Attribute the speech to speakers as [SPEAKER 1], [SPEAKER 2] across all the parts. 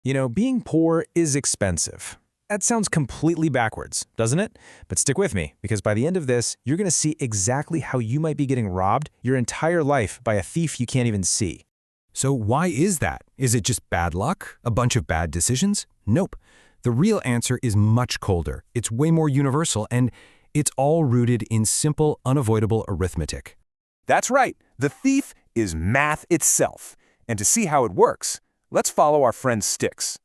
[SPEAKER 1] Being poor is expensive. That sounds completely backwards, doesn't it? But stick with me, because by the end of this, you're going to see exactly how you might be getting robbed your entire life by a thief you can't even see.
[SPEAKER 2] So why is that? Is it just bad luck? A bunch of bad decisions? Nope. The real answer is much colder. It's way more universal, and it's all rooted in simple, unavoidable arithmetic.
[SPEAKER 3] That's right. The thief is math itself. And to see how it works, let's follow our friend Styx.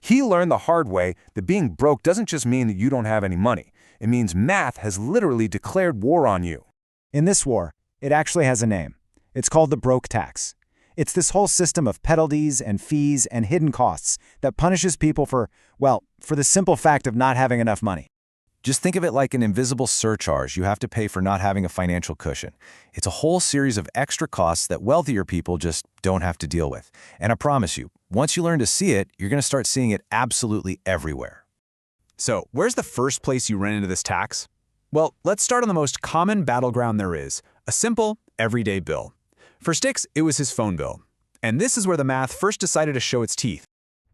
[SPEAKER 3] He learned the hard way that being broke doesn't just mean that you don't have any money. It means math has literally declared war on you.
[SPEAKER 4] In this war, it actually has a name. It's called the broke tax. It's this whole system of penalties and fees and hidden costs that punishes people for the simple fact of not having enough money.
[SPEAKER 5] Just think of it like an invisible surcharge you have to pay for not having a financial cushion. It's a whole series of extra costs that wealthier people just don't have to deal with. And I promise you, once you learn to see it, you're going to start seeing it absolutely everywhere.
[SPEAKER 6] So, where's the first place you run into this tax? Well, let's start on the most common battleground there is, a simple, everyday bill. For Styx, it was his phone bill. And this is where the math first decided to show its teeth.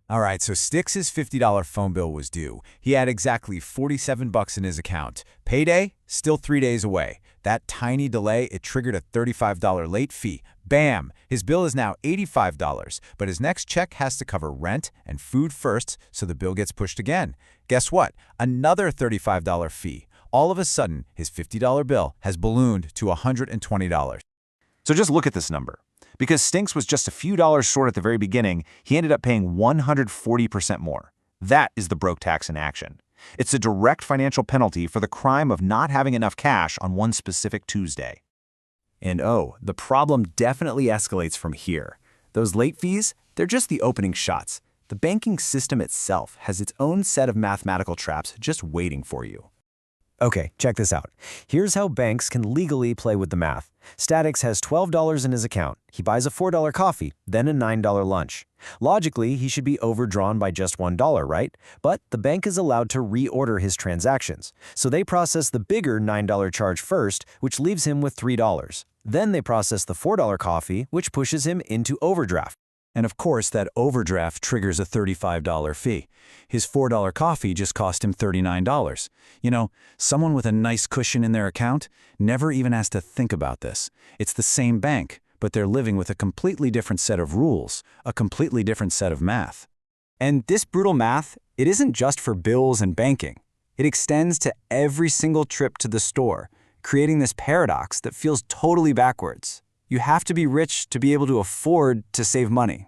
[SPEAKER 7] All right, so Styx's $50 phone bill was due. He had exactly $47 in his account. Payday, still 3 days away. That tiny delay, it triggered a $35 late fee. Bam! His bill is now $85, but his next check has to cover rent and food first, so the bill gets pushed again. Guess what? Another $35 fee. All of a sudden, his $50 bill has ballooned to $120.
[SPEAKER 5] So just look at this number. Because Styx was just a few dollars short at the very beginning, he ended up paying 140% more. That is the broke tax in action. It's a direct financial penalty for the crime of not having enough cash on one specific Tuesday.
[SPEAKER 8] And the problem definitely escalates from here. Those late fees, they're just the opening shots. The banking system itself has its own set of mathematical traps just waiting for you.
[SPEAKER 9] Okay, check this out. Here's how banks can legally play with the math. Statix has $12 in his account. He buys a $4 coffee, then a $9 lunch. Logically, he should be overdrawn by just $1, right? But the bank is allowed to reorder his transactions. So they process the bigger $9 charge first, which leaves him with $3. Then they process the $4 coffee, which pushes him into overdraft.
[SPEAKER 10] And of course, that overdraft triggers a $35 fee. His $4 coffee just cost him $39. Someone with a nice cushion in their account never even has to think about this. It's the same bank, but they're living with a completely different set of rules, a completely different set of math.
[SPEAKER 9] And this brutal math, it isn't just for bills and banking. It extends to every single trip to the store, creating this paradox that feels totally backwards. You have to be rich to be able to afford to save money.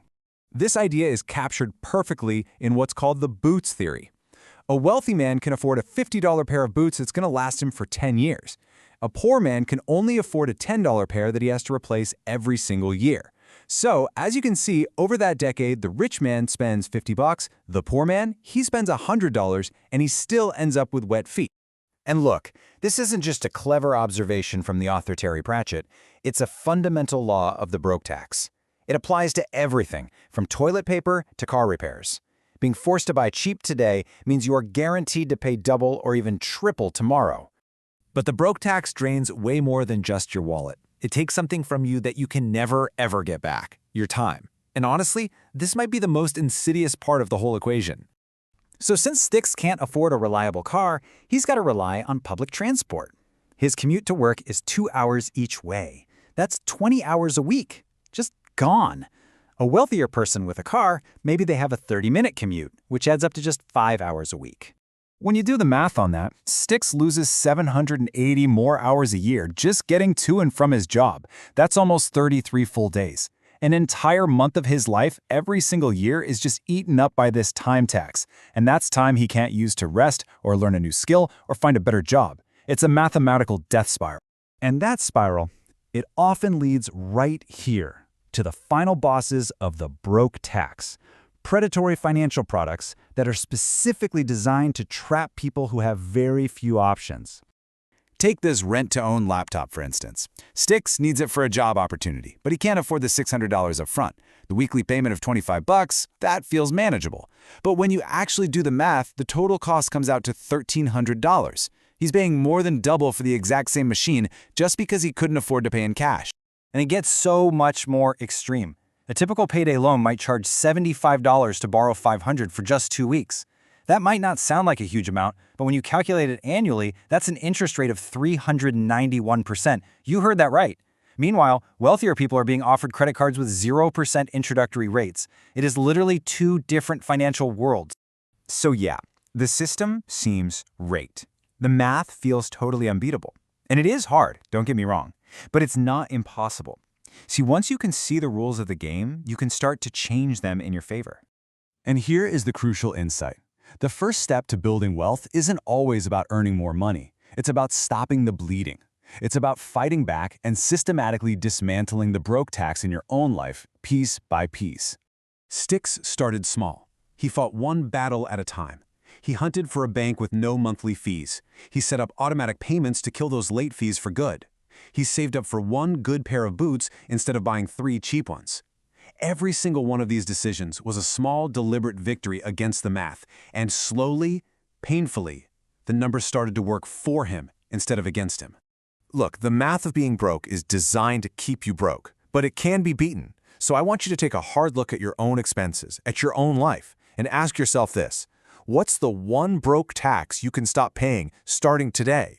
[SPEAKER 6] This idea is captured perfectly in what's called the boots theory. A wealthy man can afford a $50 pair of boots that's going to last him for 10 years. A poor man can only afford a $10 pair that he has to replace every single year. So, as you can see, over that decade, the rich man spends $50, the poor man, he spends $100, and he still ends up with wet feet.
[SPEAKER 5] And look, this isn't just a clever observation from the author Terry Pratchett. It's a fundamental law of the broke tax. It applies to everything, from toilet paper to car repairs. Being forced to buy cheap today means you are guaranteed to pay double or even triple tomorrow.
[SPEAKER 10] But the broke tax drains way more than just your wallet. It takes something from you that you can never, ever get back, your time. And honestly, this might be the most insidious part of the whole equation.
[SPEAKER 11] So since Styx can't afford a reliable car, he's got to rely on public transport. His commute to work is 2 hours each way. That's 20 hours a week. Just gone. A wealthier person with a car, maybe they have a 30-minute commute, which adds up to just 5 hours a week.
[SPEAKER 4] When you do the math on that, Styx loses 780 more hours a year just getting to and from his job. That's almost 33 full days. An entire month of his life every single year is just eaten up by this time tax, and that's time he can't use to rest or learn a new skill or find a better job. It's a mathematical death spiral. And that spiral, it often leads right here to the final bosses of the broke tax. Predatory financial products that are specifically designed to trap people who have very few options.
[SPEAKER 10] Take this rent-to-own laptop, for instance. Styx needs it for a job opportunity, but he can't afford the $600 up front. The weekly payment of $25, that feels manageable. But when you actually do the math, the total cost comes out to $1,300. He's paying more than double for the exact same machine just because he couldn't afford to pay in cash.
[SPEAKER 11] And it gets so much more extreme.
[SPEAKER 4] A typical payday loan might charge $75 to borrow $500 for just 2 weeks. That might not sound like a huge amount, but when you calculate it annually, that's an interest rate of 391%. You heard that right. Meanwhile, wealthier people are being offered credit cards with 0% introductory rates. It is literally two different financial worlds.
[SPEAKER 5] So yeah, the system seems rigged. The math feels totally unbeatable. And it is hard, don't get me wrong, but it's not impossible. See, once you can see the rules of the game, you can start to change them in your favor.
[SPEAKER 6] And here is the crucial insight. The first step to building wealth isn't always about earning more money. It's about stopping the bleeding. It's about fighting back and systematically dismantling the broke tax in your own life, piece by piece. Sticks started small. He fought one battle at a time. He hunted for a bank with no monthly fees. He set up automatic payments to kill those late fees for good. He saved up for one good pair of boots instead of buying 3 cheap ones. Every single one of these decisions was a small, deliberate victory against the math, and slowly, painfully, the numbers started to work for him instead of against him.
[SPEAKER 3] Look, the math of being broke is designed to keep you broke, but it can be beaten. So I want you to take a hard look at your own expenses, at your own life, and ask yourself this: what's the one broke tax you can stop paying starting today?